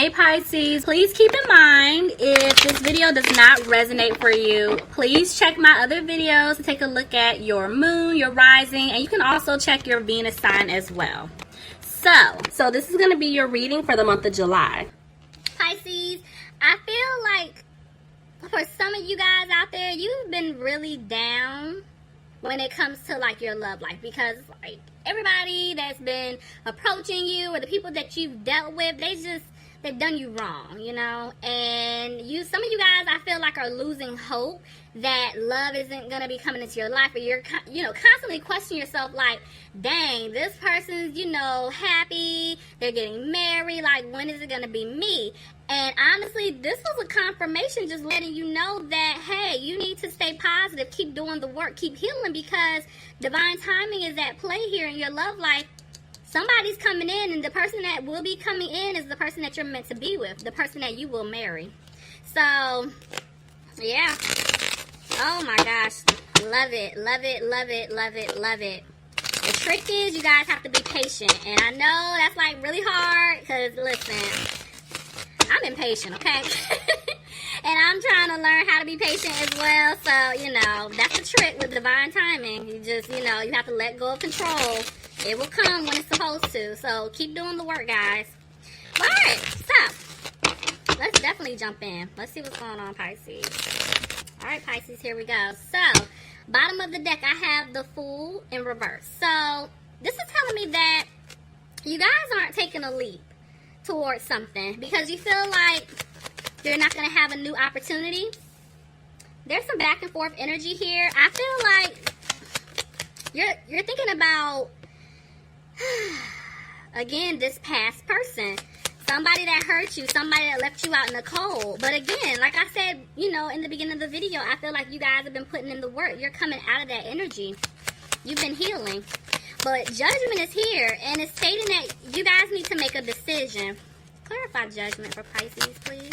Hey Pisces, please keep in mind if this video does not resonate for you, please check my other videos to take a look at your moon, your rising, and you can also check your Venus sign as well. So this is going to be your reading for the month of July. Pisces, I feel like for some of you guys out there, you've been really down when it comes to like your love life, because like everybody that's been approaching you or the people that you've dealt with, they've done you wrong, you know, and some of you guys I feel like are losing hope that love isn't going to be coming into your life, or you're, constantly questioning yourself like, dang, this person's, happy, they're getting married, like, when is it going to be me? And honestly, this was a confirmation just letting you know that, hey, you need to stay positive, keep doing the work, keep healing, because divine timing is at play here in your love life. Somebody's coming in, and the person that will be coming in is the person that you're meant to be with, the person that you will marry. So, yeah. Oh my gosh. Love it, love it, love it, love it, love it. The trick is you guys have to be patient. And I know that's like really hard because, listen, I'm impatient, okay? And I'm trying to learn how to be patient as well. So, that's the trick with divine timing. You just, you have to let go of control. It will come when it's supposed to. So keep doing the work, guys. Alright, so let's definitely jump in. Let's see what's going on, Pisces. Alright, Pisces, here we go. So, bottom of the deck, I have the Fool in reverse. So, this is telling me that you guys aren't taking a leap towards something because you feel like you're not going to have a new opportunity. There's some back and forth energy here. I feel like you're thinking about again, this past person, somebody that hurt you, somebody that left you out in the cold. But again, like I said, in the beginning of the video, I feel like you guys have been putting in the work. You're coming out of that energy. You've been healing. But judgment is here, and it's stating that you guys need to make a decision. Clarify judgment for Pisces, please.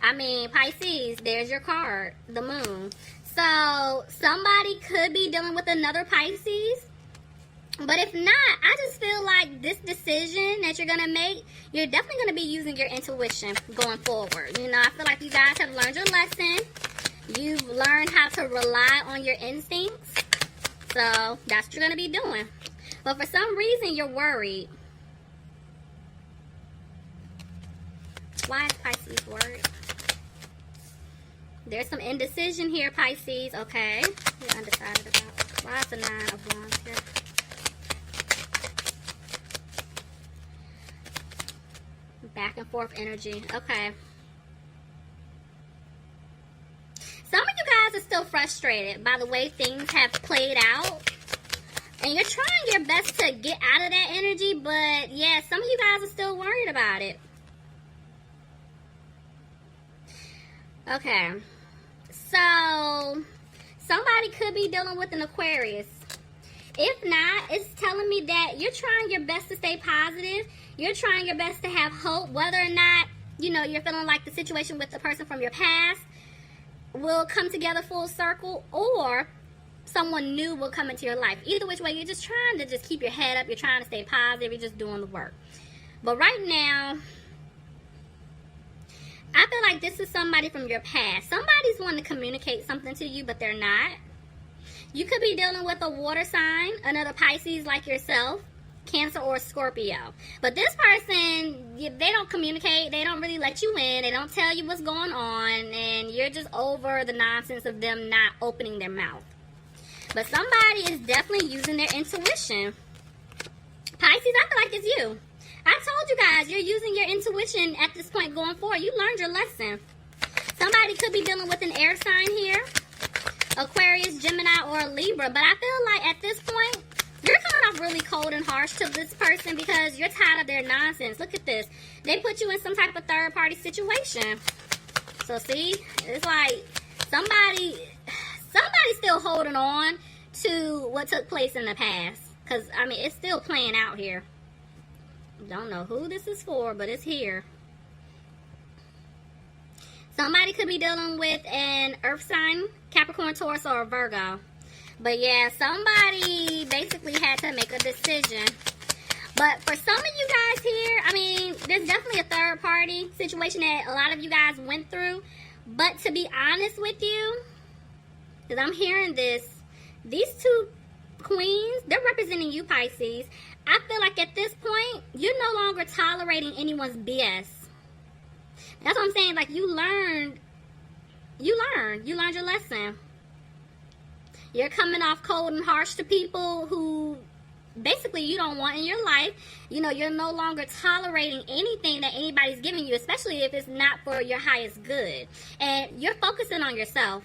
I mean, Pisces, there's your card, the moon. So, somebody could be dealing with another Pisces. But if not, I just feel like this decision that you're going to make, you're definitely going to be using your intuition going forward. I feel like you guys have learned your lesson. You've learned how to rely on your instincts. So, that's what you're going to be doing. But for some reason, you're worried. Why is Pisces worried? There's some indecision here, Pisces. Okay. You're undecided about. Why is the 9 of Wands here? Back and forth energy. Okay. Some of you guys are still frustrated by the way things have played out. And you're trying your best to get out of that energy. But, yeah, some of you guys are still worried about it. Okay. So, somebody could be dealing with an Aquarius. If not, it's telling me that you're trying your best to stay positive. You're trying your best to have hope, whether or not, you're feeling like the situation with the person from your past will come together full circle, or someone new will come into your life. Either which way, you're just trying to just keep your head up. You're trying to stay positive. You're just doing the work. But right now, I feel like this is somebody from your past. Somebody's wanting to communicate something to you, but they're not. You could be dealing with a water sign, another Pisces like yourself, Cancer or Scorpio. But this person, they don't communicate. They don't really let you in. They don't tell you what's going on. And you're just over the nonsense of them not opening their mouth. But somebody is definitely using their intuition. Pisces, I feel like it's you. I told you guys, you're using your intuition at this point going forward. You learned your lesson. Somebody could be dealing with an air sign here. Aquarius, Gemini, or Libra. But I feel like at this point, you're coming off really cold and harsh to this person because you're tired of their nonsense. Look at this. They put you in some type of third-party situation. So, see? It's like somebody's still holding on to what took place in the past. Because, I mean, it's still playing out here. Don't know who this is for, but it's here. Somebody could be dealing with an earth sign, Capricorn, Taurus, or Virgo. But yeah, somebody basically had to make a decision. But for some of you guys here, I mean, there's definitely a third party party situation that a lot of you guys went through. But to be honest with you, because I'm hearing this, these two queens, they're representing you, Pisces. I feel like at this point, you're no longer tolerating anyone's BS. That's what I'm saying. Like, you learned your lesson. You're coming off cold and harsh to people who basically you don't want in your life. You know, you're no longer tolerating anything that anybody's giving you, especially if it's not for your highest good. And you're focusing on yourself.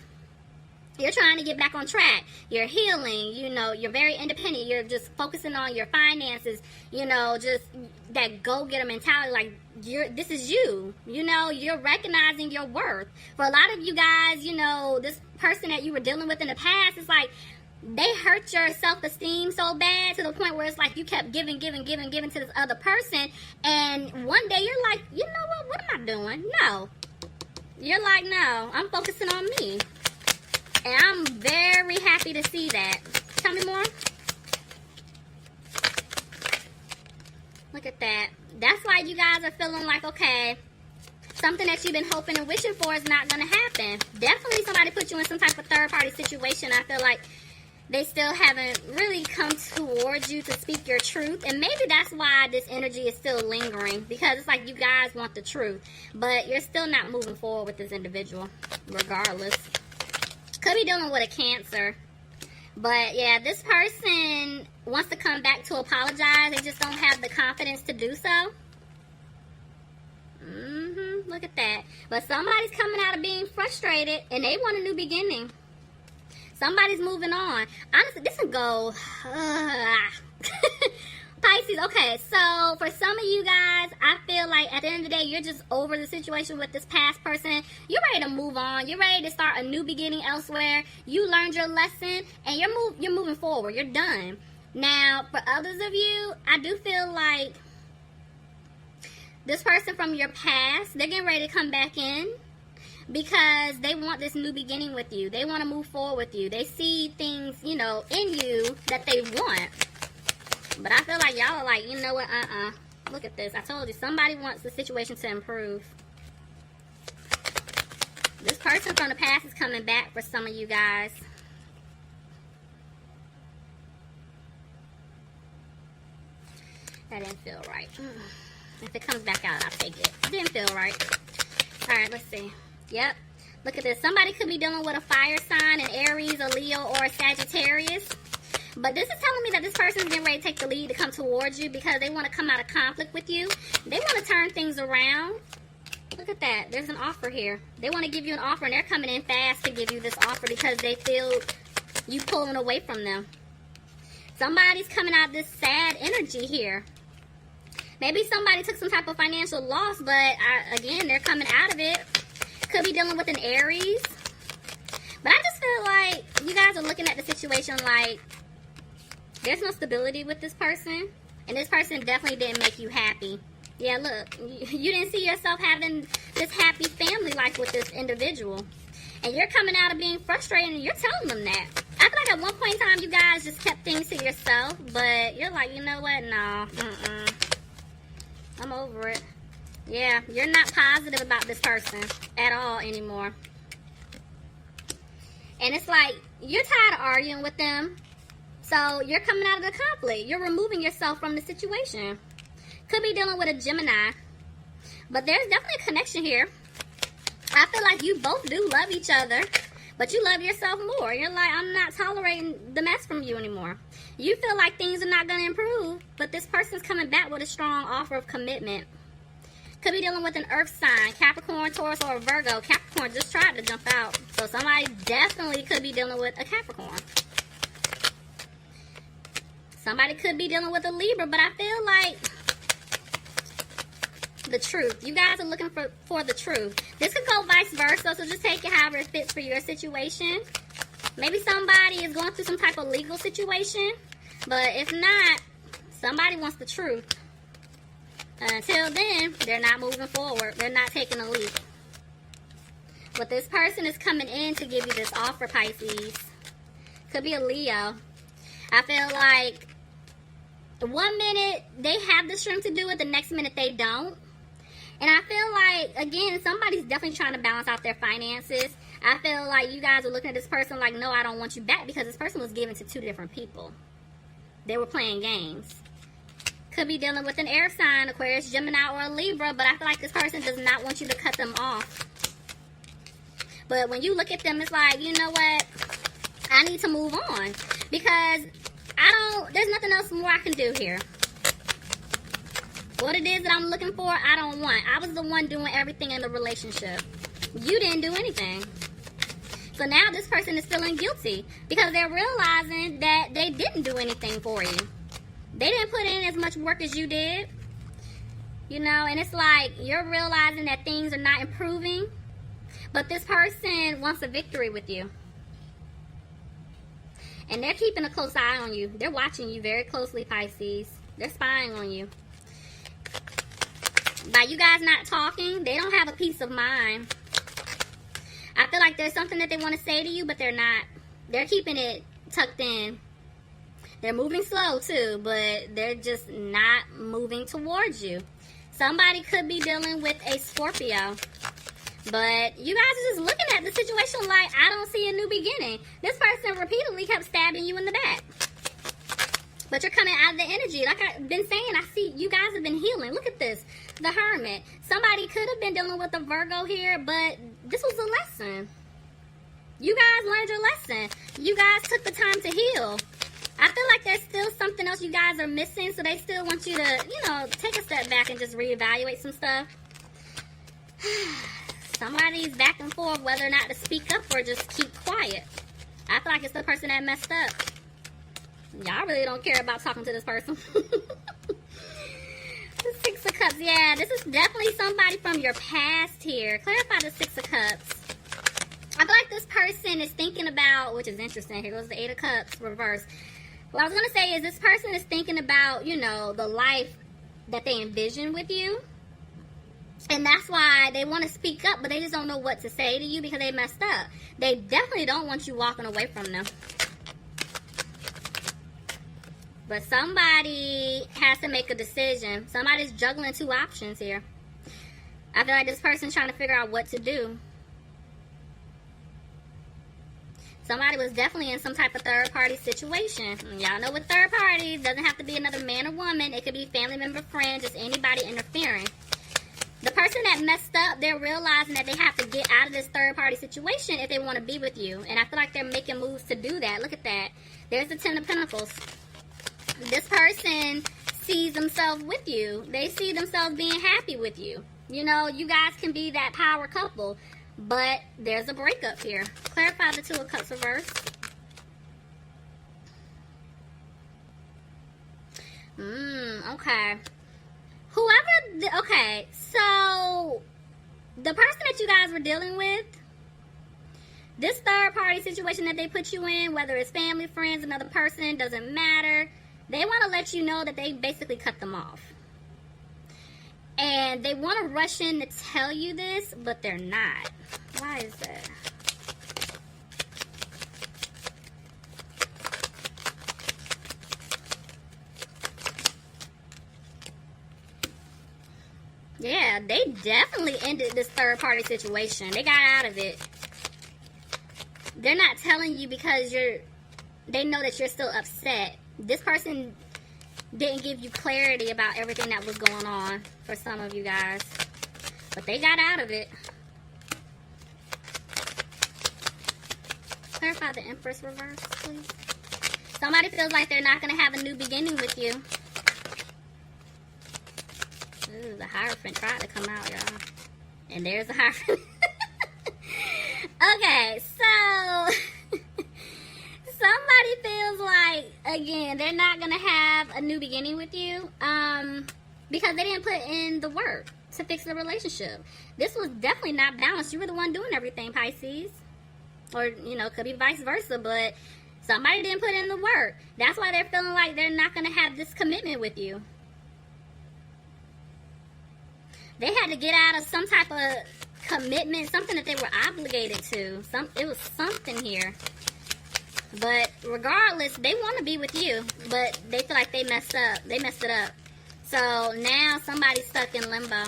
You're trying to get back on track. You're healing. You know, you're very independent. You're just focusing on your finances. You know, just that go-getter mentality. Like, this is you. You know, you're recognizing your worth. For a lot of you guys, you know, this person that you were dealing with in the past, it's like they hurt your self-esteem so bad to the point where it's like you kept giving to this other person. And one day you're like, you know what? What am I doing? No. You're like, no, I'm focusing on me. And I'm very happy to see that. Tell me more. Look at that. That's why you guys are feeling like, okay, something that you've been hoping and wishing for is not going to happen. Definitely somebody put you in some type of third-party situation. I feel like they still haven't really come towards you to speak your truth. And maybe that's why this energy is still lingering. Because it's like you guys want the truth. But you're still not moving forward with this individual, regardless. Could be dealing with a Cancer. But yeah, this person wants to come back to apologize. They just don't have the confidence to do so. Look at that. But somebody's coming out of being frustrated and they want a new beginning. Somebody's moving on. Honestly, this would go Pisces. Okay, so for some of you guys, I feel like at the end of the day, you're just over the situation with this past person. You're ready to move on. You're ready to start a new beginning elsewhere. You learned your lesson, and you're moving forward. You're done. Now, for others of you, I do feel like this person from your past, they're getting ready to come back in because they want this new beginning with you. They want to move forward with you. They see things, you know, in you that they want. But I feel like y'all are like, you know what, look at this. I told you, somebody wants the situation to improve. This person from the past is coming back for some of you guys. That didn't feel right. If it comes back out, I'll take it. It didn't feel right. Alright, let's see. Yep. Look at this. Somebody could be dealing with a fire sign, an Aries, a Leo, or a Sagittarius. But this is telling me that this person is getting ready to take the lead to come towards you because they want to come out of conflict with you. They want to turn things around. Look at that. There's an offer here. They want to give you an offer, and they're coming in fast to give you this offer because they feel you pulling away from them. Somebody's coming out of this sad energy here. Maybe somebody took some type of financial loss, but again, they're coming out of it. Could be dealing with an Aries. But I just feel like you guys are looking at the situation like there's no stability with this person. And this person definitely didn't make you happy. Yeah, look, you didn't see yourself having this happy family life with this individual. And you're coming out of being frustrated and you're telling them that. I feel like at one point in time you guys just kept things to yourself. But you're like, you know what? No. I'm over it. Yeah, you're not positive about this person at all anymore. And it's like, you're tired of arguing with them. So you're coming out of the conflict. You're removing yourself from the situation. Could be dealing with a Gemini. But there's definitely a connection here. I feel like you both do love each other. But you love yourself more. You're like, I'm not tolerating the mess from you anymore. You feel like things are not going to improve. But this person's coming back with a strong offer of commitment. Could be dealing with an earth sign, Capricorn, Taurus, or a Virgo. Capricorn just tried to jump out. So somebody definitely could be dealing with a Capricorn. Somebody could be dealing with a Libra, but I feel like the truth. You guys are looking for the truth. This could go vice versa, so just take it however it fits for your situation. Maybe somebody is going through some type of legal situation, but if not, somebody wants the truth. Until then, they're not moving forward. They're not taking a leap. But this person is coming in to give you this offer, Pisces. Could be a Leo. I feel like 1 minute they have the strength to do it, the next minute they don't. And I feel like, again, somebody's definitely trying to balance out their finances. I feel like you guys are looking at this person like, no, I don't want you back, because this person was given to two different people. They were playing games. Could be dealing with an air sign, Aquarius, Gemini, or a Libra, but I feel like this person does not want you to cut them off. But when you look at them, it's like, you know what? I need to move on, because there's nothing else more I can do here. What it is that I'm looking for, I don't want. I was the one doing everything in the relationship. You didn't do anything. So now this person is feeling guilty because they're realizing that they didn't do anything for you. They didn't put in as much work as you did. You know, and it's like you're realizing that things are not improving. But this person wants a victory with you. And they're keeping a close eye on you. They're watching you very closely, Pisces. They're spying on you. By you guys not talking, they don't have a peace of mind. I feel like there's something that they want to say to you, but they're not. They're keeping it tucked in. They're moving slow too, but they're just not moving towards you. Somebody could be dealing with a Scorpio. But you guys are just looking at the situation like, I don't see a new beginning. This person repeatedly kept stabbing you in the back. But you're coming out of the energy. Like I've been saying, I see you guys have been healing. Look at this. The Hermit. Somebody could have been dealing with a Virgo here, but this was a lesson. You guys learned your lesson. You guys took the time to heal. I feel like there's still something else you guys are missing, so they still want you to, you know, take a step back and just reevaluate some stuff. Somebody's back and forth whether or not to speak up or just keep quiet. I feel like it's the person that messed up. Y'all really don't care about talking to this person. The Six of Cups. Yeah, this is definitely somebody from your past here. Clarify the Six of Cups. I feel like this person is thinking about, which is interesting. Here goes the Eight of Cups, reverse. What I was going to say is this person is thinking about, you know, the life that they envision with you. And that's why they want to speak up, but they just don't know what to say to you because they messed up. They definitely don't want you walking away from them. But somebody has to make a decision. Somebody's juggling two options here. I feel like this person's trying to figure out what to do. Somebody was definitely in some type of third-party situation. Y'all know with third parties, doesn't have to be another man or woman. It could be family member, friend, just anybody interfering. The person that messed up, they're realizing that they have to get out of this third-party situation if they want to be with you. And I feel like they're making moves to do that. Look at that. There's the Ten of Pentacles. This person sees themselves with you. They see themselves being happy with you. You know, you guys can be that power couple. But there's a breakup here. Clarify the Two of Cups reverse. Okay. Okay, so the person that you guys were dealing with, this third party situation that they put you in, whether it's family, friends, another person, doesn't matter. They want to let you know that they basically cut them off. And they want to rush in to tell you this, but they're not. Why is that? Yeah, they definitely ended this third party situation. They got out of it. They're not telling you because they know that you're still upset. This person didn't give you clarity about everything that was going on for some of you guys. But they got out of it. Clarify the Empress reverse, please. Somebody feels like they're not going to have a new beginning with you. Ooh, the Hierophant tried to come out, y'all. And there's the Hierophant. Okay, so somebody feels like, again, they're not going to have a new beginning with you because they didn't put in the work to fix the relationship. This was definitely not balanced. You were the one doing everything, Pisces. Or, you know, could be vice versa, but somebody didn't put in the work. That's why they're feeling like they're not going to have this commitment with you. They had to get out of some type of commitment, something that they were obligated to. It was something here. But regardless, they want to be with you, but they feel like they messed up. They messed it up. So now somebody's stuck in limbo.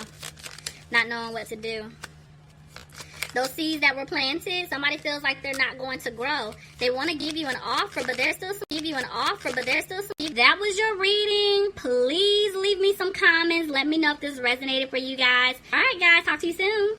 not knowing what to do. Those seeds that were planted, somebody feels like they're not going to grow. They want to give you an offer, but there's still some. That was your reading. Please leave me some comments. Let me know if this resonated for you guys. All right, guys. Talk to you soon.